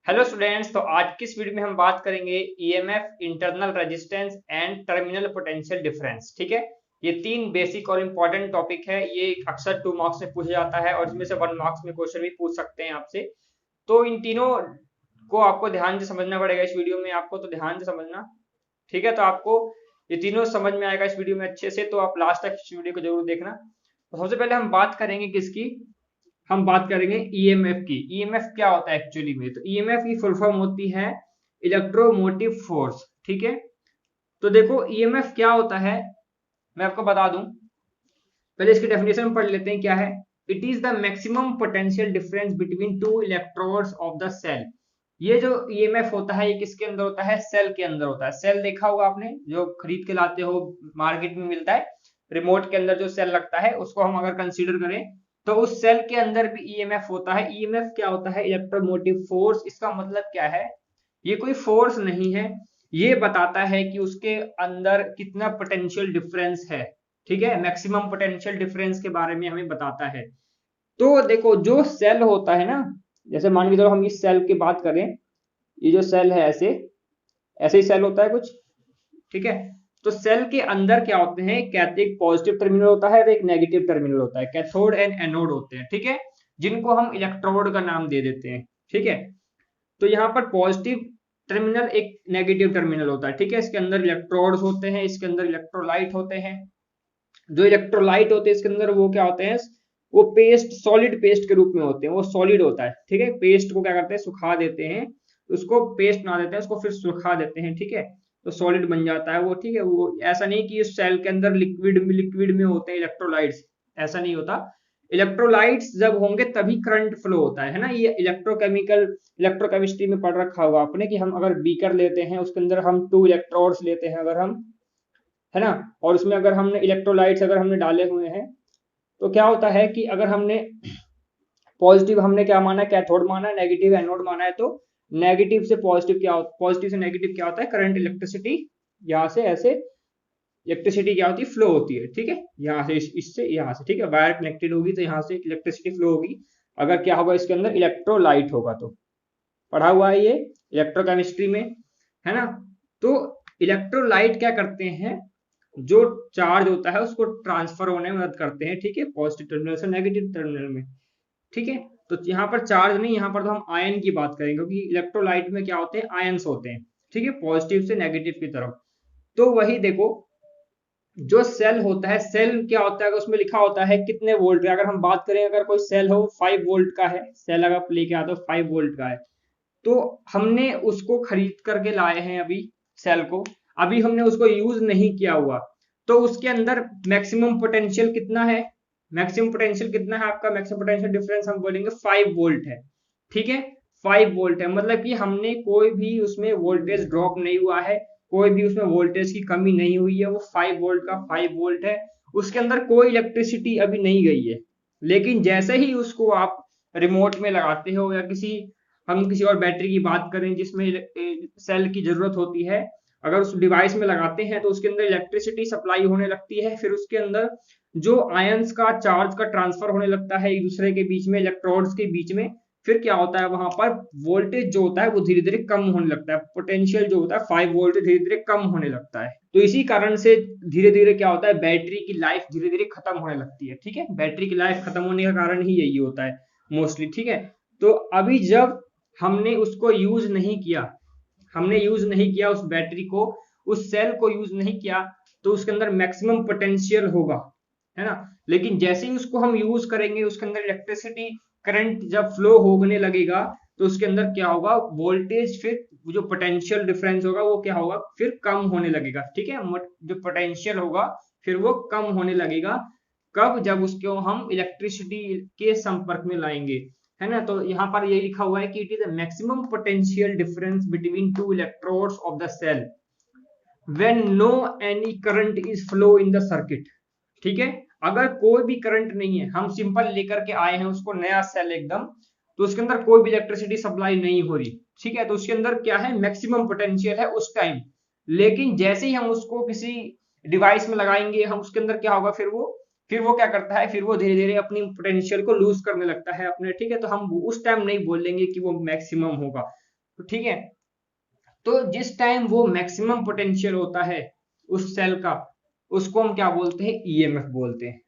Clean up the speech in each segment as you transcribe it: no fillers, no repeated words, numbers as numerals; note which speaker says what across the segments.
Speaker 1: Hello students, तो आज की इस वीडियो में हम बात करेंगे EMF, internal resistance and terminal potential difference. ठीक है, ये तीन बेसिक और इम्पोर्टेंट टॉपिक है। ये अक्सर 2 मार्क्स में पूछा जाता है और इसमें से 1 मार्क्स में क्वेश्चन भी पूछ सकते हैं आपसे। तो इन तीनों को आपको ध्यान से समझना पड़ेगा इस वीडियो में, आपको तो ध्यान से समझना। ठीक है, तो आपको ये तीनों समझ में आएगा इस वीडियो में अच्छे से, तो आप लास्ट तक इस वीडियो को जरूर देखना। तो सबसे पहले हम बात करेंगे किसकी, हम बात करेंगे ईएमएफ की। ईएमएफ क्या होता है एक्चुअली में? तो ईएमएफ की फुल फॉर्म होती है इलेक्ट्रोमोटिव फोर्स। ठीक है, तो देखो ईएमएफ क्या होता है मैं आपको बता दूं। पहले इसकी डेफिनेशन पढ़ लेते हैं क्या है। It is the maximum potential difference between two electrodes of the cell. ये जो ईएमएफ होता है ये किसके अंदर होता है? सेल के अंदर होता है। सेल देखा होगा आपने, जो खरीद के लाते हो, मार्केट में मिलता है। रिमोट के अंदर जो सेल लगता है उसको हम अगर कंसीडर करें तो उस सेल के अंदर भी ईएमएफ होता है। ईएमएफ क्या होता है? Electromotive force. इसका मतलब क्या है? ये कोई फोर्स नहीं है, ये बताता है कि उसके अंदर कितना पोटेंशियल डिफरेंस है। ठीक है, मैक्सिमम पोटेंशियल डिफरेंस के बारे में हमें बताता है। तो देखो जो सेल होता है ना, जैसे मान के चलो हम इस सेल की बात करें, ये जो सेल है ऐसे ऐसे ही सेल होता है कुछ। ठीक है, तो सेल के अंदर क्या होते हैं? एक पॉजिटिव टर्मिनल होता है और एक नेगेटिव टर्मिनल होता है। कैथोड एंड एनोड होते हैं। ठीक है, जिनको हम इलेक्ट्रोड का नाम दे देते हैं। ठीक है, तो यहाँ पर पॉजिटिव टर्मिनल एक नेगेटिव टर्मिनल होता है। ठीक है, इसके अंदर इलेक्ट्रोड्स होते हैं, इसके अंदर इलेक्ट्रोलाइट होते हैं। जो इलेक्ट्रोलाइट होते हैं इसके अंदर वो क्या होते हैं? वो पेस्ट, सॉलिड पेस्ट के रूप में होते हैं। वो सॉलिड होता है। ठीक है, पेस्ट को क्या करते हैं? सुखा देते हैं, उसको पेस्ट बना देते हैं, उसको फिर सुखा देते हैं। ठीक है, तो सॉलिड बन जाता है वो। ठीक है, वो ऐसा नहीं कि इस सेल के अंदर लिक्विड में होते हैं इलेक्ट्रोलाइट्स, ऐसा नहीं होता। इलेक्ट्रोलाइट्स जब होंगे तभी करंट फ्लो होता है ना। ये इलेक्ट्रोकेमिस्ट्री में पढ़ रखा होगा आपने कि हम अगर बीकर लेते हैं उसके अंदर हम 2 इलेक्ट्रोड्स लेते हैं अगर हम, है ना, और उसमें अगर हमने इलेक्ट्रोलाइट्स अगर हमने डाले हुए हैं तो क्या होता है कि अगर हमने पॉजिटिव हमने क्या माना है? कैथोड माना है, नेगेटिव एनोड माना है। तो नेगेटिव से पॉजिटिव क्या होता है? पॉजिटिव से नेगेटिव क्या होता है? करंट, इलेक्ट्रिसिटी यहाँ से ऐसे इलेक्ट्रिसिटी क्या होती है? फ्लो होती है। ठीक है, यहाँ से इससे यहाँ से। ठीक है, वायर कनेक्टेड होगी तो यहाँ से इलेक्ट्रिसिटी फ्लो होगी। अगर क्या होगा इसके अंदर? इलेक्ट्रोलाइट होगा। तो पढ़ा हुआ है ये इलेक्ट्रोकेमिस्ट्री में, है ना। तो इलेक्ट्रोलाइट क्या करते हैं? जो चार्ज होता है उसको ट्रांसफर होने में मदद करते हैं। ठीक है, पॉजिटिव टर्मिनल से नेगेटिव टर्मिनल में। ठीक है, तो यहाँ पर चार्ज नहीं, यहाँ पर तो हम आयन की बात करेंगे क्योंकि इलेक्ट्रोलाइट में क्या होते हैं? आयन्स होते हैं। ठीक है, पॉजिटिव से नेगेटिव की तरफ। तो वही देखो, जो सेल होता है, सेल क्या होता है? अगर उसमें लिखा होता है कितने वोल्ट का, अगर हम बात करें, अगर कोई सेल हो 5 वोल्ट का है, सेल अगर आप लेके आते हो 5 वोल्ट का है, तो हमने उसको खरीद करके लाए हैं अभी, सेल को अभी हमने उसको यूज नहीं किया हुआ, तो उसके अंदर मैक्सिमम पोटेंशियल कितना है? मैक्सिमम पोटेंशियल कितना है आपका? मैक्सिमम पोटेंशियल डिफरेंस हम बोलेंगे 5 वोल्ट है। ठीक है, 5 वोल्ट है, मतलब कि हमने कोई भी उसमें वोल्टेज ड्रॉप नहीं हुआ है, कोई भी उसमें वोल्टेज की कमी नहीं हुई है। वो 5 वोल्ट का 5 वोल्ट है, उसके अंदर कोई इलेक्ट्रिसिटी अभी नहीं गई है। लेकिन जैसे ही उसको आप रिमोट में लगाते हो या हम किसी और बैटरी की बात करें जिसमें सेल की जरूरत होती है, अगर उस डिवाइस में लगाते हैं तो उसके अंदर इलेक्ट्रिसिटी सप्लाई होने लगती है। फिर उसके अंदर जो आयंस का चार्ज का ट्रांसफर होने लगता है एक दूसरे के बीच में, इलेक्ट्रोड्स के बीच में। फिर क्या होता है? वहां पर वोल्टेज जो होता है वो धीरे धीरे कम होने लगता है। पोटेंशियल जो होता है 5 वोल्ट धीरे धीरे कम होने लगता है। तो इसी कारण से धीरे धीरे क्या होता है? बैटरी की लाइफ धीरे धीरे खत्म होने लगती है। ठीक है, बैटरी की लाइफ खत्म होने का कारण ही यही होता है मोस्टली। ठीक है, तो अभी जब हमने उसको यूज नहीं किया, हमने यूज नहीं किया उस बैटरी को, उस सेल को यूज नहीं किया, तो उसके अंदर मैक्सिमम पोटेंशियल होगा, है ना। लेकिन जैसे ही उसको हम यूज करेंगे, उसके अंदर इलेक्ट्रिसिटी, करंट जब फ्लो होने लगेगा, तो उसके अंदर क्या होगा? वोल्टेज, फिर जो पोटेंशियल डिफरेंस होगा वो क्या होगा? फिर कम होने लगेगा। ठीक है, जो पोटेंशियल होगा फिर वो कम होने लगेगा। कब? जब उसको हम इलेक्ट्रिसिटी के संपर्क में लाएंगे, है ना। तो यहाँ पर ये लिखा हुआ है कि it is a maximum potential difference between two electrodes of the cell when no any current is flow in the circuit। ठीक है, अगर कोई भी करंट नहीं है, हम सिंपल लेकर के आए हैं उसको, नया सेल एकदम, तो उसके अंदर कोई भी इलेक्ट्रिसिटी सप्लाई नहीं हो रही। ठीक है, तो उसके अंदर क्या है? मैक्सिमम पोटेंशियल है उस टाइम। लेकिन जैसे ही हम उसको किसी डिवाइस में लगाएंगे, हम उसके अंदर क्या होगा? फिर वो क्या करता है? फिर वो धीरे धीरे अपनी पोटेंशियल को लूज करने लगता है अपने। ठीक है, तो हम उस टाइम नहीं बोलेंगे कि वो मैक्सिमम होगा। तो ठीक है, तो जिस टाइम वो मैक्सिमम पोटेंशियल होता है उस सेल का, उसको हम क्या बोलते हैं, ईएमएफ बोलते हैं।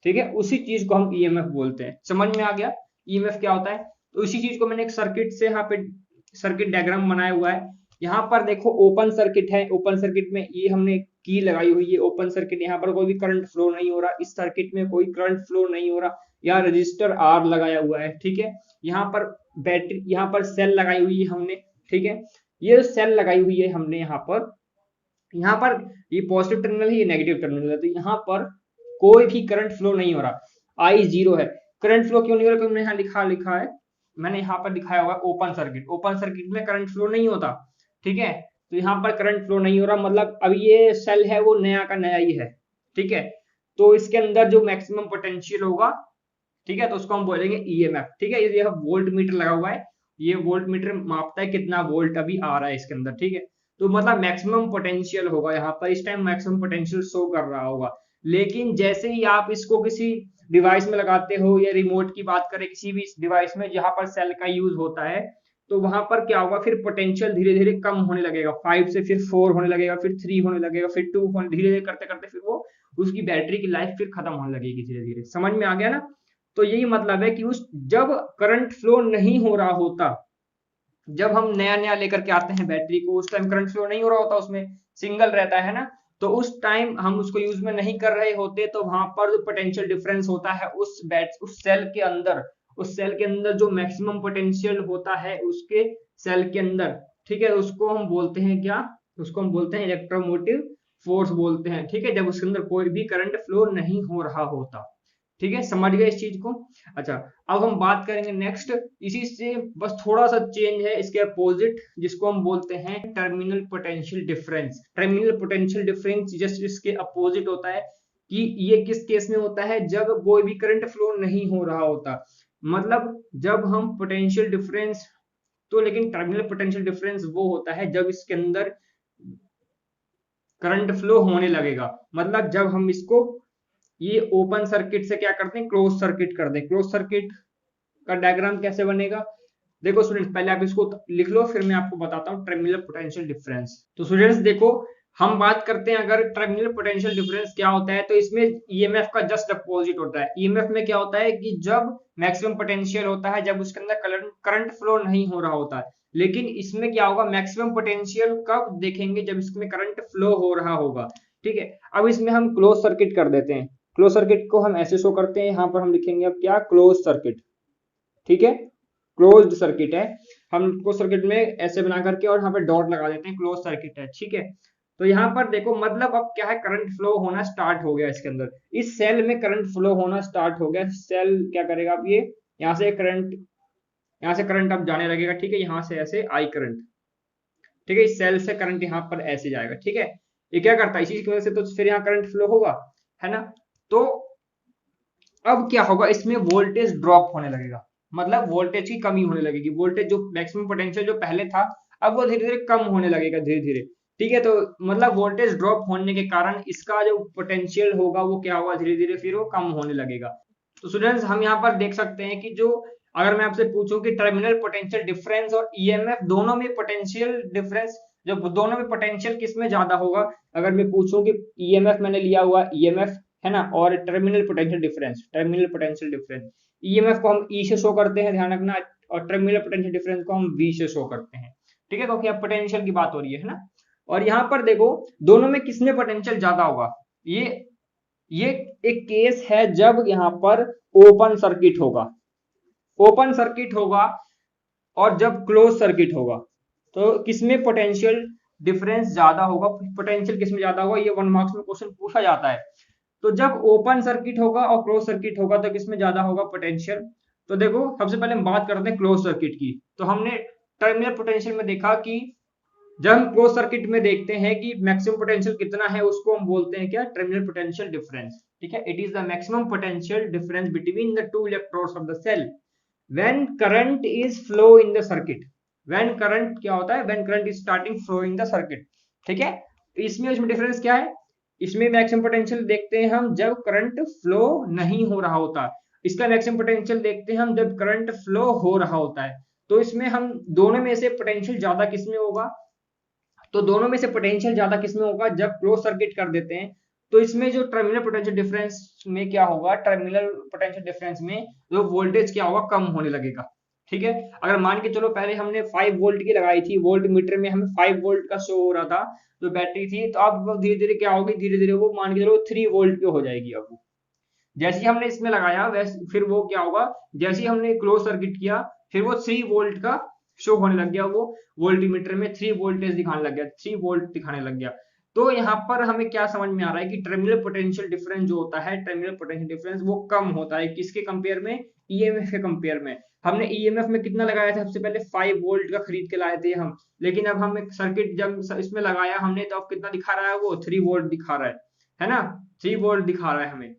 Speaker 1: ठीक है, उसी चीज को हम ईएमएफ बोलते हैं। समझ में आ गया ईएमएफ क्या होता है? तो इसी चीज को मैंने एक सर्किट से यहाँ पे सर्किट डायग्राम बनाया हुआ है। यहाँ पर देखो ओपन सर्किट है, ओपन सर्किट में ये हमने की लगाई हुई है, ओपन सर्किट, यहाँ पर कोई भी करंट फ्लो नहीं हो रहा, इस सर्किट में कोई करंट फ्लो नहीं हो रहा, यहाँ रजिस्टर आर लगाया हुआ है। ठीक है, यहाँ पर बैटरी, यहाँ पर सेल लगाई हुई है हमने। ठीक है, ये सेल लगाई हुई है हमने यहाँ पर ये पॉजिटिव टर्मिनल है, ये नेगेटिव टर्मिनल है, तो यहाँ पर कोई भी करंट फ्लो नहीं हो रहा, आई जीरो है। करंट फ्लो क्यों नहीं हो रहा? क्योंकि मैंने यहाँ लिखा है, मैंने यहाँ पर दिखाया हुआ है ओपन सर्किट, ओपन सर्किट में करंट फ्लो नहीं होता। ठीक है, तो यहाँ पर करंट फ्लो नहीं हो रहा, मतलब अभी ये सेल है वो नया का नया ही है। ठीक है, तो इसके अंदर जो मैक्सिमम पोटेंशियल होगा, ठीक है, तो उसको हम बोलेंगे ईएमएफ। ठीक है, ये वोल्ट मीटर लगा हुआ है, ये वोल्ट मीटर मापता है कितना वोल्ट अभी आ रहा है इसके अंदर। ठीक है, तो मतलब मैक्सिमम पोटेंशियल होगा यहाँ पर, इस टाइम मैक्सिमम पोटेंशियल शो कर रहा होगा। लेकिन जैसे ही आप इसको किसी डिवाइस में लगाते हो, या रिमोट की बात करें किसी भी डिवाइस में जहां पर सेल का यूज होता है, तो वहां पर क्या होगा, फिर पोटेंशियल धीरे धीरे कम होने लगेगा, 5 से फिर 4 होने लगेगा, फिर 3 होने लगेगा, फिर 2 होने, धीरे धीरे करते करते फिर वो उसकी बैटरी की लाइफ फिर खत्म होने लगेगी धीरे धीरे। समझ में आ गया ना? तो यही मतलब है कि उस जब करंट फ्लो नहीं हो रहा होता, जब हम नया नया लेकर के आते हैं बैटरी को, उस टाइम करंट फ्लो नहीं हो रहा होता, उसमें सिंगल रहता है ना, तो उस टाइम हम उसको यूज में नहीं कर रहे होते, तो वहां पर जो पोटेंशियल डिफरेंस होता है उस सेल के अंदर, उस सेल के अंदर जो मैक्सिमम पोटेंशियल होता है उसके सेल के अंदर, ठीक है, उसको हम बोलते हैं क्या, उसको हम बोलते हैं इलेक्ट्रोमोटिव फोर्स बोलते हैं। ठीक है, जब उसके अंदर कोई भी करंट फ्लो नहीं हो रहा होता। ठीक है, समझ गए इस चीज को? अच्छा, अब हम बात करेंगे नेक्स्ट, इसी से बस थोड़ा सा चेंज है इसके अपोजिट, जिसको हम बोलते हैं terminal potential difference. Terminal potential difference just इसके अपोजिट होता है, कि ये किस केस में होता है, जब कोई भी करंट फ्लो नहीं हो रहा होता, मतलब जब हम पोटेंशियल डिफरेंस, तो लेकिन टर्मिनल पोटेंशियल डिफरेंस वो होता है जब इसके अंदर करंट फ्लो होने लगेगा, मतलब जब हम इसको ये ओपन सर्किट से क्या करते हैं, क्लोज सर्किट कर दें। क्लोज सर्किट का डायग्राम कैसे बनेगा, देखो स्टूडेंट्स, पहले आप इसको लिख लो, फिर मैं आपको बताता हूँ टर्मिनल पोटेंशियल डिफरेंस। तो स्टूडेंट्स देखो, हम बात करते हैं अगर टर्मिनल पोटेंशियल डिफरेंस क्या होता है, तो इसमें ईएमएफ का जस्ट अपोजिट होता है। ईएमएफ में क्या होता है कि जब मैक्सिमम पोटेंशियल होता है, जब उसके अंदर करंट फ्लो नहीं हो रहा होता है, लेकिन इसमें क्या होगा, मैक्सिमम पोटेंशियल कब देखेंगे, जब इसमें करंट फ्लो हो रहा होगा। ठीक है, अब इसमें हम क्लोज सर्किट कर देते हैं। क्लोज सर्किट को हम ऐसे शो करते हैं, यहाँ पर हम लिखेंगे अब क्या, क्लोज सर्किट। ठीक है, क्लोज्ड सर्किट है, हम क्लोज सर्किट में ऐसे बना करके और यहाँ पे डॉट लगा देते हैं, क्लोज सर्किट है। ठीक है, तो यहाँ पर देखो, मतलब अब क्या है, करंट फ्लो होना स्टार्ट हो गया इसके अंदर, इस सेल में करंट फ्लो होना स्टार्ट हो गया। सेल क्या करेगा, अब ये यहाँ से करंट, यहाँ से करंट अब जाने लगेगा। ठीक है, यहाँ से ऐसे आई करंट, ठीक है, इस सेल से करंट यहाँ पर ऐसे जाएगा। ठीक है, ये क्या करता है, इसी की वजह से तो फिर यहाँ करंट फ्लो होगा, है ना। तो अब क्या होगा, इसमें वोल्टेज ड्रॉप होने लगेगा, मतलब वोल्टेज की कमी होने लगेगी, वोल्टेज जो मैक्सिमम पोटेंशियल जो पहले था, अब वो धीरे धीरे कम होने लगेगा, धीरे धीरे। ठीक है, तो मतलब वोल्टेज ड्रॉप होने के कारण इसका जो पोटेंशियल होगा वो क्या होगा, धीरे धीरे फिर वो कम होने लगेगा। तो स्टूडेंट्स हम यहाँ पर देख सकते हैं कि जो, अगर मैं आपसे पूछूं कि टर्मिनल पोटेंशियल डिफरेंस और ईएमएफ दोनों में पोटेंशियल डिफरेंस, जो दोनों में पोटेंशियल किसमें ज्यादा होगा, अगर मैं पूछूं कि ईएमएफ मैंने लिया हुआ ईएमएफ, है ना, और terminal potential difference, terminal potential difference, EMF को हम ई से शो करते हैं, ध्यान रखना, और टर्मिनल पोटेंशियल डिफरेंस को हम वी से शो करते हैं। ठीक है, क्योंकि अब पोटेंशियल की बात हो रही है ना। और यहाँ पर देखो, दोनों में किसमें पोटेंशियल ज्यादा होगा, ये एक केस है जब यहाँ पर ओपन सर्किट होगा, ओपन सर्किट होगा, और जब क्लोज सर्किट होगा, तो किसमें पोटेंशियल डिफरेंस ज्यादा होगा, पोटेंशियल किसमें ज्यादा होगा, ये 1 मार्क्स में क्वेश्चन पूछा जाता है। तो जब ओपन सर्किट होगा और क्लोज सर्किट होगा, तो किसमें ज्यादा होगा पोटेंशियल। तो देखो, सबसे पहले हम बात करते हैं क्लोज सर्किट की। तो हमने टर्मिनल पोटेंशियल में देखा कि जब हम क्लोज सर्किट में देखते हैं कि मैक्सिमम पोटेंशियल कितना है, उसको हम बोलते हैं क्या, टर्मिनल पोटेंशियल डिफरेंस। ठीक है, it is the maximum potential difference between the two electrodes of the cell when current is flow in the circuit. When current क्या होता है, when current is starting flow in the circuit. ठीक है, इसमें difference क्या है, इसमें maximum potential देखते हैं हम जब करंट फ्लो नहीं हो रहा होता, इसका मैक्सिमम पोटेंशियल देखते हैं हम जब करंट फ्लो हो रहा होता है। तो इसमें हम दोनों में से पोटेंशियल ज्यादा किसमें होगा, तो दोनों में से पोटेंशियल ज्यादा किसमें होगा, जब क्लोज सर्किट कर देते हैं तो इसमें जो टर्मिनल पोटेंशियल डिफरेंस में क्या होगा, टर्मिनल पोटेंशियल डिफरेंस में जो वोल्टेज क्या होगा, कम होने लगेगा। ठीक है, अगर मान के चलो पहले हमने 5 वोल्ट की लगाई थी, वोल्ट मीटर में हमें 5 वोल्ट का शो हो रहा था जो बैटरी थी, तो अब धीरे धीरे क्या होगी, धीरे धीरे वो मान के चलो 3 वोल्ट पे हो जाएगी। अब जैसे ही हमने इसमें लगाया वैसे फिर वो क्या होगा, जैसे ही हमने क्लोज सर्किट किया फिर वो 3 वोल्ट का शो होने लग गया, वो वोल्टीमीटर में 3 वोल्टेज दिखाने लग गया, 3 वोल्ट दिखाने लग गया। तो यहाँ पर हमें क्या समझ में आ रहा है कि टर्मिनल पोटेंशियल डिफरेंस जो होता है, टर्मिनल पोटेंशियल डिफरेंस वो कम होता है किसके कंपेयर में, ईएमएफ के कंपेयर में। हमने ईएमएफ में कितना लगाया था, सबसे पहले 5 वोल्ट का खरीद के लाए थे हम, लेकिन अब हम एक सर्किट जब इसमें लगाया हमने तो अब कितना दिखा रहा है, वो 3 वोल्ट दिखा रहा है ना, 3 वोल्ट दिखा रहा है हमें।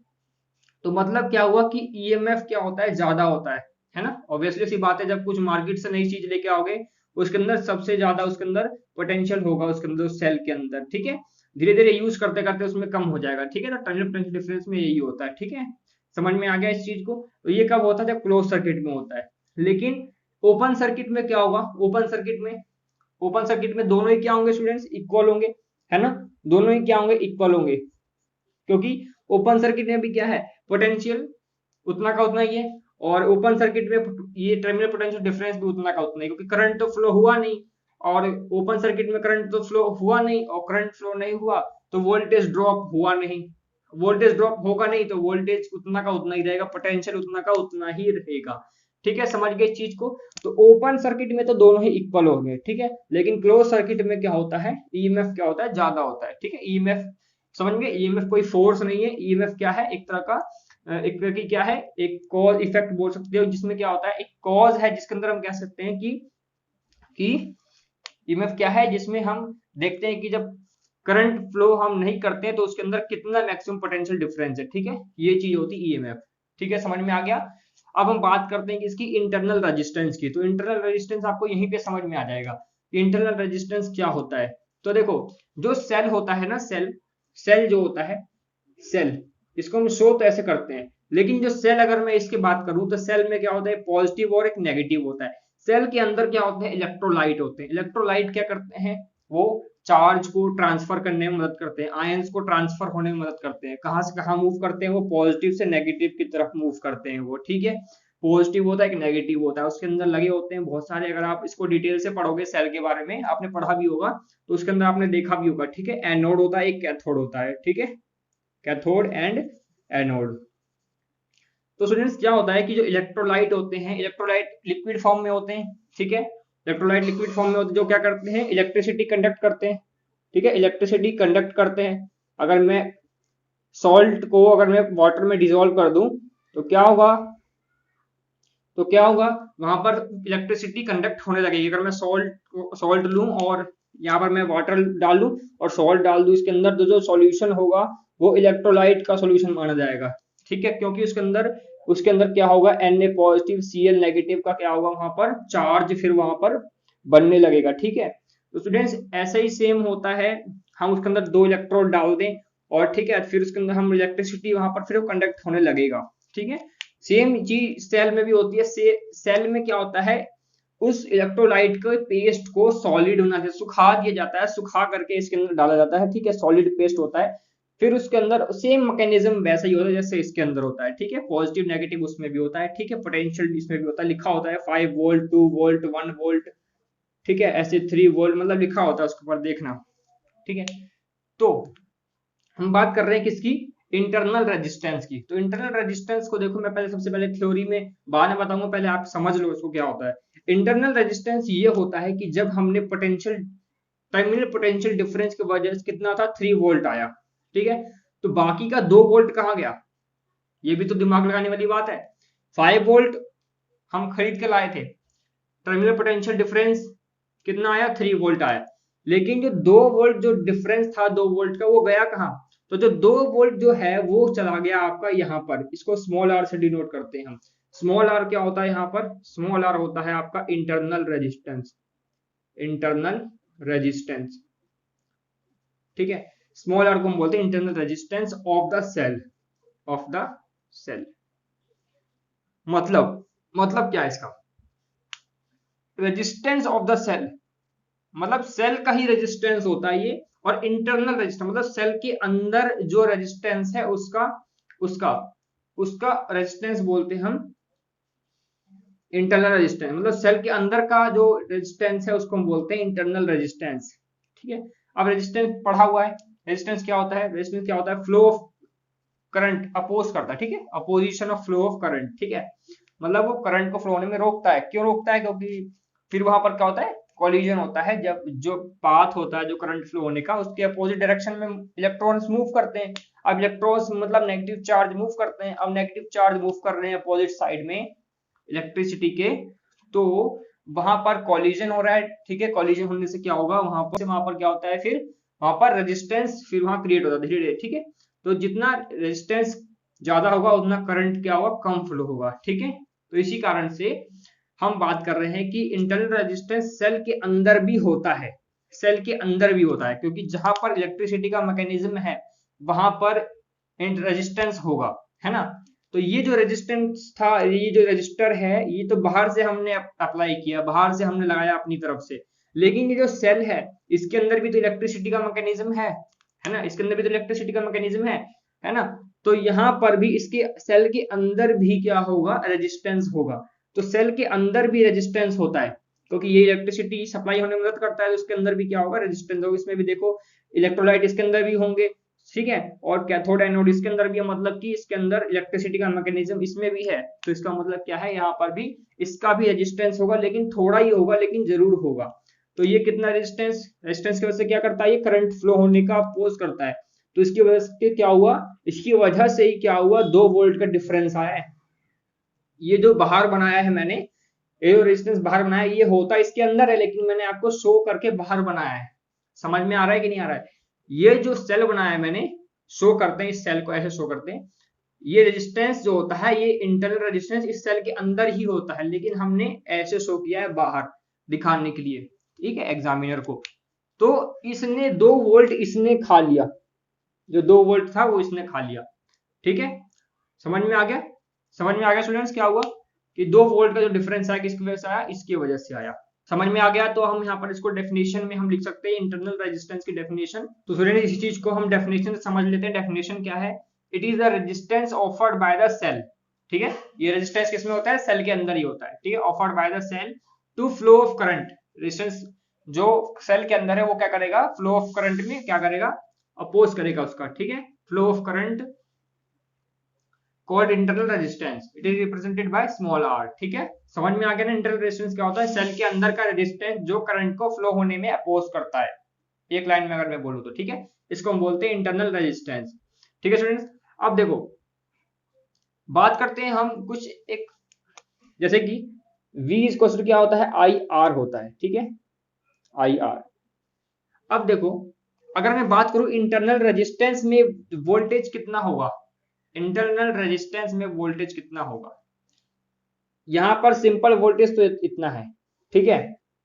Speaker 1: तो मतलब क्या हुआ कि ईएमएफ क्या होता है, ज्यादा होता है ना। ऑब्वियसली सी बात है, जब कुछ मार्केट से नई चीज लेके आओगे उसके अंदर सबसे ज्यादा उसके अंदर पोटेंशियल होगा, उसके अंदर सेल के अंदर। ठीक है, धीरे धीरे यूज करते करते उसमें कम हो जाएगा। ठीक है, तो टर्मिनल पोटेंशियल डिफरेंस में यही होता है। ठीक है, समझ में आ गया इस चीज को। तो ये कब होता है, जब क्लोज सर्किट में होता है। लेकिन ओपन सर्किट में क्या होगा, ओपन सर्किट में दोनों ही क्या होंगे स्टूडेंट्स, इक्वल होंगे, है ना, दोनों ही क्या होंगे, इक्वल होंगे। क्योंकि ओपन सर्किट में भी क्या है, पोटेंशियल उतना का उतना ही है, और ओपन सर्किट में ये टर्मिनल पोटेंशियल डिफरेंस भी उतना का उतना ही, क्योंकि करंट तो फ्लो हुआ नहीं, और ओपन सर्किट में करंट तो फ्लो हुआ नहीं, और करंट फ्लो नहीं हुआ तो वोल्टेज ड्रॉप हुआ नहीं, वोल्टेज ड्रॉप होगा नहीं तो वोल्टेज उतना का उतना ही रहेगा, पोटेंशियल उतना का उतना ही रहेगा। ठीक है, समझ गए इस चीज को। तो ओपन सर्किट में तो दोनों ही इक्वल होंगे, ठीक है, लेकिन क्लोज सर्किट में क्या होता है, ईएमएफ क्या होता है, ज्यादा होता है। ठीक है, ईएमएफ समझ गए, ईएमएफ कोई फोर्स नहीं है, ईएमएफ क्या है, एक तरह का एक तरह की क्या है, एक कॉज इफेक्ट बोल सकते हो, जिसमें क्या होता है, एक कॉज है जिसके अंदर हम कह सकते हैं कि ईएमएफ क्या है, जिसमें हम देखते हैं कि जब करंट फ्लो हम नहीं करते हैं तो उसके अंदर कितना मैक्सिमम पोटेंशियल डिफरेंस है। ठीक है, ये चीज होती है ईएमएफ। ठीक है, समझ में आ गया। अब हम बात करते हैं कि इसकी इंटरनल रेजिस्टेंस की। तो इंटरनल रेजिस्टेंस आपको यहीं पे समझ में आ जाएगा कि इंटरनल रेजिस्टेंस क्या होता है। तो देखो, जो सेल होता है ना, सेल जो होता है, सेल, इसको हम शो तो ऐसे करते हैं, लेकिन जो सेल अगर मैं इसकी बात करूं तो सेल में क्या होता है, पॉजिटिव और एक नेगेटिव होता है। सेल के अंदर क्या होते हैं, इलेक्ट्रोलाइट होते हैं। इलेक्ट्रोलाइट क्या करते हैं, वो चार्ज को ट्रांसफर करने में मदद करते हैं, आयंस को ट्रांसफर होने में मदद करते हैं। कहां से कहां मूव करते हैं, वो पॉजिटिव से नेगेटिव की तरफ मूव करते हैं वो। ठीक है, पॉजिटिव होता है, एक नेगेटिव होता है, उसके अंदर लगे होते हैं बहुत सारे। अगर आप इसको डिटेल से पढ़ोगे सेल के बारे में, आपने पढ़ा भी होगा तो उसके अंदर आपने देखा भी होगा। ठीक है, एनोड होता है, एक कैथोड होता है। ठीक है, कैथोड एंड एनोड। तो स्टूडेंट्स क्या होता है कि जो इलेक्ट्रोलाइट होते हैं, इलेक्ट्रोलाइट लिक्विड फॉर्म में होते हैं। ठीक है, इलेक्ट्रोलाइट लिक्विड फॉर्म में होते हैं, जो क्या करते हैं, इलेक्ट्रिसिटी कंडक्ट करते हैं। ठीक है, इलेक्ट्रिसिटी कंडक्ट करते हैं। अगर मैं सॉल्ट को अगर मैं वाटर में डिसॉल्व कर दूं तो क्या होगा, वहां पर इलेक्ट्रिसिटी कंडक्ट होने लगेगी। अगर मैं सॉल्ट लूं और यहाँ पर मैं वाटर डाल दूं और सॉल्ट डाल दूं इसके अंदर, तो जो सॉल्यूशन होगा वो इलेक्ट्रोलाइट का सॉल्यूशन माना जाएगा। ठीक है, क्योंकि उसके अंदर क्या होगा, Na पॉजिटिव Cl नेगेटिव का क्या होगा, वहां पर चार्ज फिर वहां पर बनने लगेगा। ठीक है, तो स्टूडेंट्स ऐसे ही सेम होता है, हम उसके अंदर 2 इलेक्ट्रोड डाल दें और ठीक है फिर उसके अंदर हम इलेक्ट्रिसिटी वहां पर फिर वो कंडक्ट होने लगेगा। ठीक है, सेम चीज सेल में भी होती है। सेल में क्या होता है, उस इलेक्ट्रोलाइट के पेस्ट को सॉलिड होना चाहिए, सुखा दिया जाता है, सुखा करके इसके अंदर डाला जाता है। ठीक है, सॉलिड पेस्ट होता है, फिर उसके अंदर सेम मैकेनिज्म वैसा ही होता है जैसे इसके अंदर होता है। ठीक है, पॉजिटिव नेगेटिव उसमें भी होता है। ठीक है, पोटेंशियल इसमें भी होता है, लिखा होता है 5 वोल्ट 2 वोल्ट 1 वोल्ट। ठीक है, ऐसे 3 वोल्ट मतलब लिखा होता है उसके ऊपर, देखना। ठीक है, तो हम बात कर रहे हैं किसकी, इंटरनल रेजिस्टेंस की। तो इंटरनल रेजिस्टेंस को देखो, मैं पहले सबसे पहले थ्योरी में बाद में बताऊंगा, पहले आप समझ लो इसको क्या होता है। इंटरनल रेजिस्टेंस ये होता है कि जब हमने टर्मिनल पोटेंशियल डिफरेंस की वजह से कितना था, 3 वोल्ट आया। ठीक है, तो बाकी का 2 वोल्ट कहां गया, ये भी तो दिमाग लगाने वाली बात है। 5 वोल्ट हम खरीद के लाए थे, टर्मिनल पोटेंशियल डिफरेंस कितना आया, 3 वोल्ट आया, लेकिन जो 2 वोल्ट जो डिफरेंस था 2 वोल्ट का, वो गया कहां, तो जो 2 वोल्ट जो है वो चला गया आपका यहां पर, इसको स्मॉल आर से डिनोट करते हैं हम। स्मॉल आर क्या होता है यहाँ पर, स्मॉल आर होता है आपका इंटरनल रेजिस्टेंस, इंटरनल रेजिस्टेंस। ठीक है, स्मॉल आर को हम बोलते हैं internal resistance of the cell, of the cell. मतलब क्या है इसका, रेजिस्टेंस ऑफ द सेल, मतलब सेल का ही रेजिस्टेंस होता है ये, और इंटरनल रेजिस्टेंस मतलब सेल के अंदर जो रेजिस्टेंस है उसका उसका उसका रेजिस्टेंस बोलते हैं हम इंटरनल रेजिस्टेंस, मतलब सेल के अंदर का जो रेजिस्टेंस है उसको हम बोलते हैं इंटरनल रेजिस्टेंस। ठीक है, अब रेजिस्टेंस पढ़ा हुआ है, रेजिस्टेंस क्या होता है, रेजिस्टेंस क्या होता है, फ्लो ऑफ करंट अपोज करता है, ठीक है, opposition of flow of current, ठीक है, मतलब वो करंट को फ्लो होने में रोकता है। क्यों रोकता है, क्योंकि फिर वहां पर क्या होता है, कोलिजन होता है, जब जो पाथ होता है जो करंट फ्लो होने का उसके अपोजिट डायरेक्शन में इलेक्ट्रॉन्स मूव करते हैं। अब इलेक्ट्रॉन्स मतलब नेगेटिव चार्ज मूव करते हैं, अब नेगेटिव चार्ज मूव कर रहे हैं अपोजिट साइड में इलेक्ट्रिसिटी के, तो वहां पर कोलिजन हो रहा है, ठीक है, कोलिजन होने से क्या होगा, वहां पर क्या होता है, फिर वहां पर रेजिस्टेंस फिर वहां क्रिएट होता है धीरे धीरे, ठीक है, तो जितना रेजिस्टेंस ज्यादा होगा उतना करंट क्या होगा, कम फ्लो होगा, ठीक है। तो इसी कारण से हम बात कर रहे हैं कि इंटरनल रेजिस्टेंस सेल के अंदर भी होता है, सेल के अंदर भी होता है, क्योंकि जहां पर इलेक्ट्रिसिटी का मैकेनिज्म है वहां पर रेजिस्टेंस होगा, है ना। तो ये जो रेजिस्टेंस था, ये जो रजिस्टर है, ये तो बाहर से हमने अप्लाई किया, बाहर से हमने लगाया अपनी तरफ से, लेकिन ये जो सेल है इसके अंदर भी तो इलेक्ट्रिसिटी का मैकेनिज्म है ना, इसके अंदर भी तो इलेक्ट्रिसिटी का मैकेनिज्म है ना। तो यहाँ पर भी इसके सेल के अंदर भी क्या होगा, रेजिस्टेंस होगा। तो सेल के अंदर भी रेजिस्टेंस होता है, क्योंकि ये इलेक्ट्रिसिटी सप्लाई होने में मदद करता है, तो इसके अंदर भी क्या होगा, रेजिस्टेंस होगा। इसमें भी देखो इलेक्ट्रोलाइट इसके अंदर भी होंगे, ठीक है, और कैथोड एनोड इसके अंदर भी है, मतलब कि इसके अंदर इलेक्ट्रिसिटी का मैकेनिज्म इसमें भी है। तो इसका मतलब क्या है, यहाँ पर भी इसका भी रेजिस्टेंस होगा, लेकिन थोड़ा ही होगा, लेकिन जरूर होगा। तो ये कितना रेजिस्टेंस, रेजिस्टेंस की वजह से क्या करता है, ये करंट फ्लो होने का अपोज करता है। तो इसकी वजह से क्या हुआ, इसकी वजह से ही क्या हुआ, 2 वोल्ट का डिफरेंस आया है। ये जो बाहर बनाया है मैंने, ये जो रेजिस्टेंस बाहर बनाया है, ये होता इसके अंदर है, लेकिन मैंने आपको शो करके बाहर बनाया है। समझ में आ रहा है कि नहीं आ रहा है। ये जो सेल बनाया है मैंने, शो करते हैं इस सेल को, ऐसे शो करते हैं। ये रेजिस्टेंस जो होता है, ये इंटरनल रेजिस्टेंस इस सेल के अंदर ही होता है, लेकिन हमने ऐसे शो किया है बाहर दिखाने के लिए, ठीक है, एग्जामिनर को। तो इसने 2 वोल्ट इसने खा लिया, जो 2 वोल्ट था वो इसने खा लिया, ठीक है। समझ में आ गया, समझ में आ गया स्टूडेंट्स, क्या हुआ कि 2 वोल्ट का जो डिफरेंस आया किसकी वजह से आया, इसकी वजह से आया। समझ में आ गया। तो हम यहाँ पर इसको डेफिनेशन में हम लिख सकते हैं, इंटरनल रेजिस्टेंस की डेफिनेशन। तो स्टूडेंट इस चीज को हम डेफिनेशन से समझ लेते हैं। डेफिनेशन क्या है, it is the resistance offered by the cell, ठीक है, ये रेजिस्टेंस किसमें होता है, सेल के अंदर ही होता है, ठीक है, offered by the cell to flow of current. Resistance जो सेल के अंदर है वो क्या करेगा, फ्लो ऑफ करंट में क्या करेगा, अपोज करेगा उसका, ठीक है, flow of current called internal resistance, it is represented by small r, ठीक है। समझ में आ गया ना, इंटरनल रेजिस्टेंस क्या होता है, सेल के अंदर का रेजिस्टेंस जो करंट को फ्लो होने में अपोज करता है। एक लाइन में अगर मैं बोलूं तो, ठीक है, इसको हम बोलते हैं इंटरनल रेजिस्टेंस, ठीक है स्टूडेंट्स। अब देखो बात करते हैं हम कुछ एक, जैसे कि V इक्वल टू क्या होता है, IR होता है, ठीक है, IR। अब देखो अगर मैं बात करूं इंटरनल रेजिस्टेंस में वोल्टेज कितना होगा, इंटरनल रेजिस्टेंस में वोल्टेज कितना होगा, यहां पर सिंपल वोल्टेज तो इतना है, ठीक है।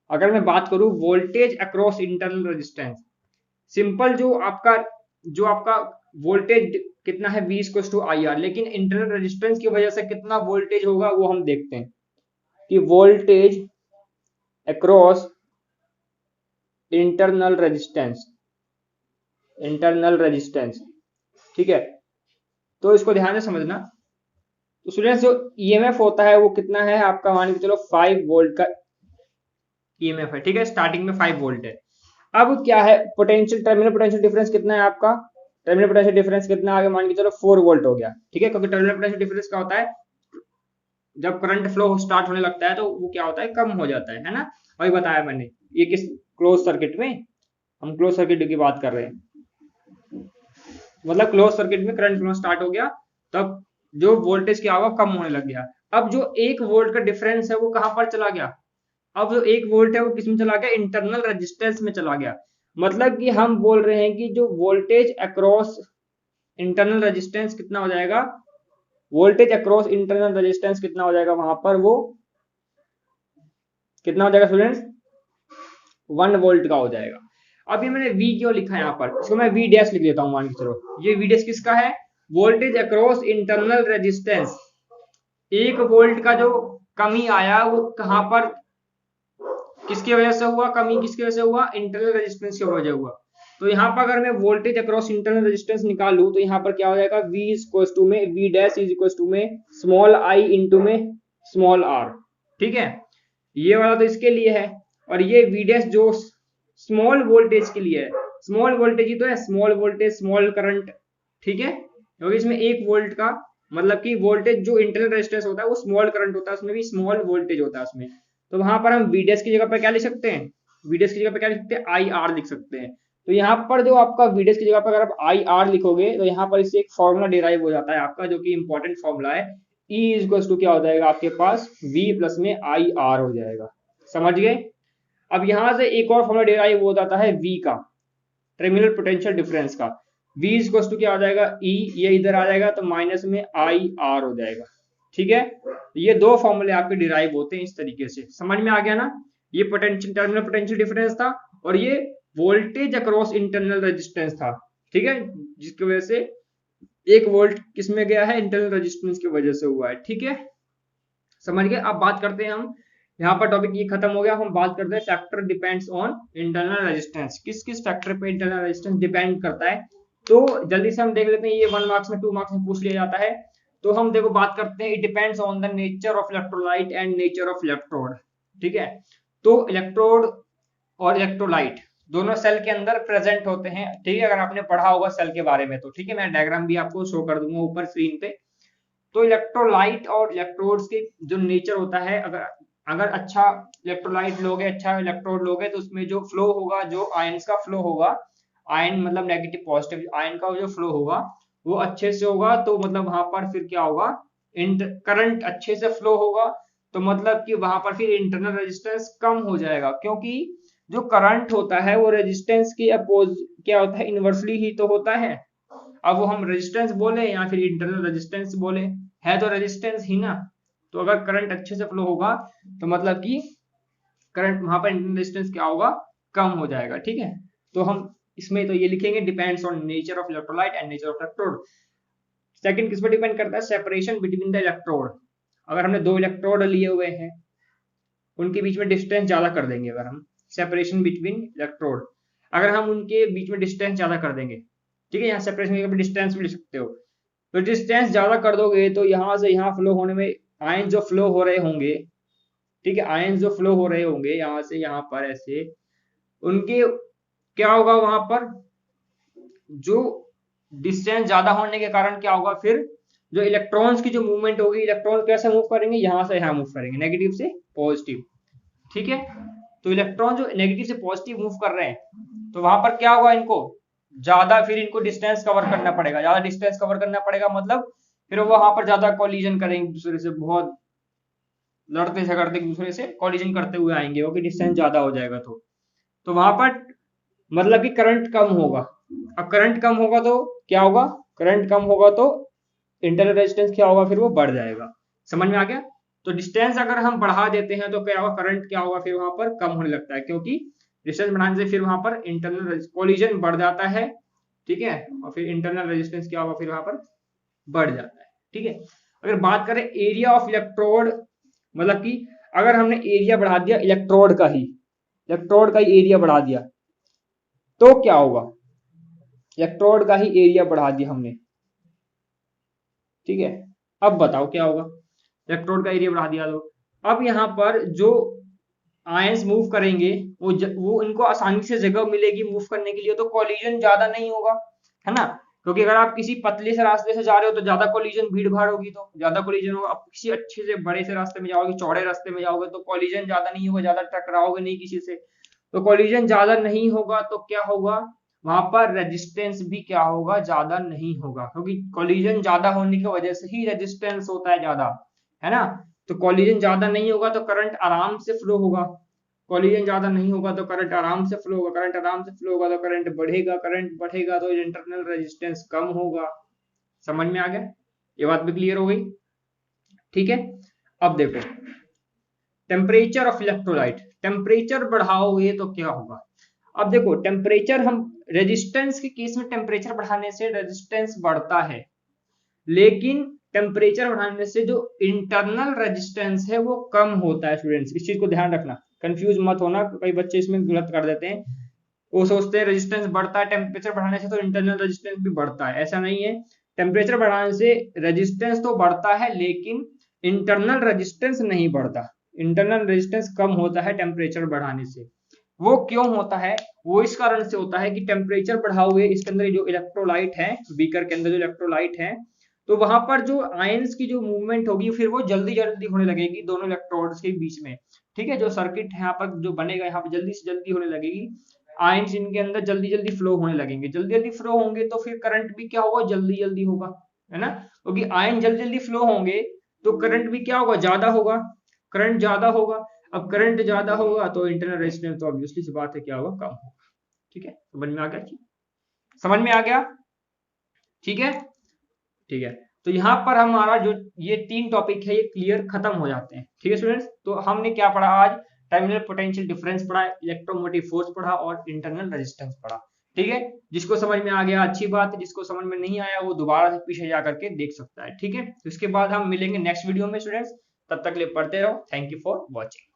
Speaker 1: अगर मैं बात करूं voltage across internal resistance, simple जो आपका वोल्टेज कितना है, V इक्वल टू IR, लेकिन इंटरनल रेजिस्टेंस की वजह से कितना वोल्टेज होगा वो हम देखते हैं कि voltage across internal resistance, internal resistance, ठीक है। तो इसको ध्यान से समझना। तो स्टूडेंट्स जो ईएमएफ होता है वो कितना है आपका, मान के चलो 5 वोल्ट का ईएमएफ है, ठीक है, स्टार्टिंग में 5 वोल्ट है। अब क्या है, पोटेंशियल टर्मिनल पोटेंशियल डिफरेंस कितना है आपका, टर्मिनल पोटेंशियल डिफरेंस कितना आगे, मान के चलो 4 वोल्ट हो गया, ठीक है, क्योंकि टर्मिनल पोटेंशियल डिफरेंस क्या होता है, जब करंट फ्लो स्टार्ट होने लगता है तो वो क्या होता है, कम हो जाता है ना। वही बताया मैंने, ये किस क्लोज सर्किट में, हम क्लोज सर्किट की बात कर रहे हैं, मतलब क्लोज सर्किट में करंट फ्लो स्टार्ट हो गया तब जो वोल्टेज क्या होगा, कम होने लग गया। अब जो 1 वोल्ट का डिफरेंस है वो कहां पर चला गया, अब जो 1 वोल्ट है वो किस में चला गया, इंटरनल रेजिस्टेंस में चला गया। मतलब कि हम बोल रहे हैं कि जो वोल्टेज अक्रॉस इंटरनल रेजिस्टेंस कितना हो जाएगा, वोल्टेज अक्रॉस इंटरनल रेजिस्टेंस कितना हो जाएगा, वहां पर वो कितना हो जाएगा स्टूडेंट्स, 1 वोल्ट का हो जाएगा। अब ये मैंने V क्यों लिखा है यहाँ पर, इसको मैं V डैश लिख देता हूँ, मान के चलो ये V डैश किसका है, voltage across internal resistance. 1 volt का जो कमी आया वो कहां पर किसकी वजह से हुआ कमी, किसकी वजह से हुआ, इंटरनल रेजिस्टेंस की वजह हुआ। तो यहाँ पर अगर मैं वोल्टेज अक्रॉस इंटरनल रेजिस्टेंस निकालूं तो यहाँ पर क्या हो जाएगा, V इक्वल टू में V dash is equal to में स्मॉल I इंटू में स्मॉल r। ठीक है, ये वाला तो इसके लिए है, और ये V डैश जो स्मॉल वोल्टेज के लिए है, स्मॉल वोल्टेज ही तो है, स्मॉल वोल्टेज स्मॉल करंट। ठीक है, क्योंकि इसमें 1 वोल्ट का मतलब कि वोल्टेज जो इंटरनल रेजिस्टेंस होता है वो स्मॉल करंट होता है, उसमें भी स्मॉल वोल्टेज होता है उसमें। तो वहां पर हम V डैश की जगह पर क्या लिख सकते हैं, V डैश की जगह पर क्या लिख सकते हैं, IR लिख सकते हैं। तो यहाँ पर जो आपका V डैश की जगह पर अगर आप IR लिखोगे तो यहाँ पर इससे एक फॉर्मूला डिराइव हो जाता है आपका, जो कि इंपॉर्टेंट फॉर्मूला है। E इक्वल टू क्या हो जाएगा आपके पास, V प्लस में IR हो जाएगा। समझ गए। अब यहां से एक और फॉर्मूला डिराइव हो जाता है V का, टर्मिनल पोटेंशियल डिफरेंस का। V इक्वल टू क्या हो जाएगा, E, ये इधर आ जाएगा तो माइनस में IR हो जाएगा। ठीक है, ये दो फॉर्मूले आपके डिराइव होते हैं इस तरीके से। समझ में आ गया ना, ये पोटेंशियल टर्मिनल पोटेंशियल डिफरेंस था और ये वोल्टेज अक्रॉस इंटरनल रेजिस्टेंस था। ठीक है, जिसकी वजह से 1 वोल्ट किसमें गया है, इंटरनल रेजिस्टेंस की वजह से हुआ है। ठीक है, समझ गए। अब बात करते हैं हम, यहाँ पर टॉपिक ये खत्म हो गया, हम बात करते हैं factor depends on internal resistance, किस किस फैक्टर पे इंटरनल रेजिस्टेंस डिपेंड करता है। तो जल्दी से हम देख लेते हैं, ये 1 मार्क्स में 2 मार्क्स में पूछ लिया जाता है। तो हम देखो बात करते हैं, it depends on the nature of electrolyte and nature of electrode. ठीक है, तो इलेक्ट्रोड और इलेक्ट्रोलाइट दोनों सेल के अंदर प्रेजेंट होते हैं। ठीक है, अगर आपने पढ़ा होगा सेल के बारे में तो। ठीक है, मैं डायग्राम भी आपको शो कर दूंगा ऊपर स्क्रीन पे। तो इलेक्ट्रोलाइट और इलेक्ट्रोड्स के जो नेचर होता है, अगर अगर अच्छा इलेक्ट्रोलाइट लोगे, अच्छा इलेक्ट्रोड लोगे, तो उसमें जो फ्लो होगा, जो आयंस का फ्लो होगा, आयन मतलब नेगेटिव पॉजिटिव आयन का जो फ्लो होगा वो अच्छे से होगा। तो मतलब वहां पर फिर क्या होगा, करंट अच्छे से फ्लो होगा, तो मतलब कि वहां पर फिर इंटरनल रेजिस्टेंस कम हो जाएगा, क्योंकि जो करंट होता है वो रेजिस्टेंस के अपोज क्या होता है, इनवर्सली ही तो होता है। अब वो हम रेजिस्टेंस बोले या फिर इंटरनल रेजिस्टेंस बोले, है तो रेजिस्टेंस ही ना। तो अगर करंट अच्छे से फ्लो होगा तो मतलब कि करंट वहां पर इंटरनल रेजिस्टेंस क्या होगा, कम हो जाएगा। ठीक है, तो हम इसमें तो ये लिखेंगे, depends on nature of electrolyte and nature of electrode. Second किस पर डिपेंड करता है, सेपरेशन बिटवीन द इलेक्ट्रोड। अगर हमने 2 इलेक्ट्रोड लिए हुए हैं, उनके बीच में डिस्टेंस ज्यादा कर देंगे, अगर हम सेपरेशन बिटवीन इलेक्ट्रोड, अगर हम उनके बीच में डिस्टेंस ज्यादा कर देंगे, ठीक है, यहाँ सेपरेशन के डिस्टेंस भी लिख सकते हो, तो डिस्टेंस ज्यादा कर दोगे तो यहाँ से यहाँ फ्लो होने में आयन जो फ्लो हो रहे होंगे, ठीक है, आयन जो फ्लो हो रहे होंगे यहाँ से यहाँ पर ऐसे, उनके क्या होगा, वहां पर जो डिस्टेंस ज्यादा होने के कारण क्या होगा, फिर जो इलेक्ट्रॉन्स की जो मूवमेंट होगी, इलेक्ट्रॉन कैसे मूव करेंगे, यहाँ से यहाँ मूव करेंगे, नेगेटिव से पॉजिटिव। ठीक है, तो इलेक्ट्रॉन जो नेगेटिव से पॉजिटिव मूव कर रहे हैं, तो वहां पर क्या होगा, इनको ज्यादा फिर इनको डिस्टेंस कवर करना पड़ेगा, ज्यादा डिस्टेंस कवर करना पड़ेगा, मतलब फिर वो वहां पर ज्यादा कॉलिजन करेंगे दूसरे से, बहुत लड़ते झगड़ते दूसरे से कॉलिजन करते हुए आएंगे, क्योंकि डिस्टेंस ज्यादा हो जाएगा। तो वहां पर मतलब कि करंट कम होगा। अब करंट कम होगा तो क्या होगा, करंट कम होगा तो इंटरनल रेजिस्टेंस क्या होगा, फिर वो बढ़ जाएगा। समझ में आ गया। तो डिस्टेंस अगर हम बढ़ा देते हैं तो क्या होगा, करंट क्या होगा, फिर वहां पर कम होने लगता है, क्योंकि डिस्टेंस बढ़ाने से फिर वहां पर इंटरनल कोलिजन बढ़ जाता है। ठीक है, और फिर इंटरनल रेजिस्टेंस क्या होगा, फिर वहां पर बढ़ जाता है। ठीक है, अगर बात करें एरिया ऑफ इलेक्ट्रोड, मतलब कि अगर हमने एरिया बढ़ा दिया इलेक्ट्रोड का ही, इलेक्ट्रोड का ही एरिया बढ़ा दिया तो क्या होगा, इलेक्ट्रोड का ही एरिया बढ़ा दिया हमने, ठीक है, अब बताओ क्या होगा, इलेक्ट्रोड का एरिया बढ़ा दिया तो अब यहाँ पर जो आयंस मूव करेंगे वो इनको आसानी से जगह मिलेगी मूव करने के लिए, तो कॉलिजन ज्यादा नहीं होगा, है ना। क्योंकि अगर आप किसी पतले से रास्ते से जा रहे हो तो ज्यादा कॉलिजन भीड़ भाड़ होगी, तो ज्यादा कॉलिजन होगा। आप किसी अच्छे से बड़े से रास्ते में जाओगे, चौड़े रास्ते में जाओगे तो कॉलिजन ज्यादा नहीं होगा, ज्यादा टकराओगे नहीं किसी से, तो कॉलिजन ज्यादा नहीं होगा तो क्या होगा, वहां पर रेजिस्टेंस भी क्या होगा, ज्यादा नहीं होगा, क्योंकि कॉलिजन ज्यादा होने की वजह से ही रेजिस्टेंस होता है ज्यादा, है ना। तो कॉलिजन ज्यादा नहीं होगा तो करंट आराम से फ्लो होगा, कॉलिजन ज्यादा नहीं होगा तो करंट आराम से फ्लो होगा, करंट आराम से फ्लो होगा तो करंट बढ़ेगा, करंट बढ़ेगा तो इंटरनल रेजिस्टेंस कम होगा। समझ में आ गया, ये बात भी क्लियर हो गई। ठीक है, अब देखो टेम्परेचर ऑफ इलेक्ट्रोलाइट, टेम्परेचर बढ़ाओगे तो क्या होगा। अब देखो टेम्परेचर, हम रेजिस्टेंस के केस में टेम्परेचर बढ़ाने से रेजिस्टेंस बढ़ता है, लेकिन टेम्परेचर बढ़ाने से जो इंटरनल रेजिस्टेंस है वो कम होता है। स्टूडेंट्स इस चीज को ध्यान रखना, कंफ्यूज मत होना, कई बच्चे इसमें गलत कर देते हैं। वो सोचते हैं रेजिस्टेंस बढ़ता है टेम्परेचर बढ़ाने से तो इंटरनल रेजिस्टेंस भी बढ़ता है, ऐसा नहीं है। टेम्परेचर बढ़ाने से रेजिस्टेंस तो बढ़ता है लेकिन इंटरनल रेजिस्टेंस नहीं बढ़ता, इंटरनल रेजिस्टेंस कम होता है टेम्परेचर बढ़ाने से। वो क्यों होता है? वो इस कारण से होता है कि टेम्परेचर बढ़ाओगे, इसके अंदर जो इलेक्ट्रोलाइट है, बीकर के अंदर जो इलेक्ट्रोलाइट है, तो वहां पर जो आयंस की जो मूवमेंट होगी फिर वो जल्दी जल्दी होने लगेगी दोनों इलेक्ट्रोड्स के बीच में, ठीक है। जो सर्किट यहाँ पर जो बनेगा यहाँ पर जल्दी से जल्दी होने लगेगी, आयंस इनके अंदर जल्दी जल्दी फ्लो होने लगेंगे, जल्दी जल्दी फ्लो होंगे तो फिर करंट भी क्या होगा, जल्दी जल्दी होगा, है ना। क्योंकि आयन जल्दी जल्दी फ्लो होंगे तो करंट भी क्या होगा, ज्यादा होगा, करंट ज्यादा होगा। अब करंट ज्यादा होगा तो इंटरनल रेजिस्टेंस तो ऑब्वियसली सी बात है क्या होगा, कम होगा, ठीक है। समझ में आ गया? समझ में आ गया, ठीक है, ठीक है। तो यहाँ पर हमारा जो ये 3 टॉपिक है ये क्लियर खत्म हो जाते हैं, ठीक है स्टूडेंट्स। तो हमने क्या पढ़ा आज, टर्मिनल पोटेंशियल डिफरेंस पढ़ा, इलेक्ट्रोमोटिव फोर्स पढ़ा और इंटरनल रेजिस्टेंस पढ़ा, ठीक है। जिसको समझ में आ गया अच्छी बात है, जिसको समझ में नहीं आया वो दोबारा से पीछे जा करके देख सकता है, ठीक है। तो इसके बाद हम मिलेंगे नेक्स्ट वीडियो में स्टूडेंट्स, तब तक के लिए पढ़ते रहो। Thank you for watching.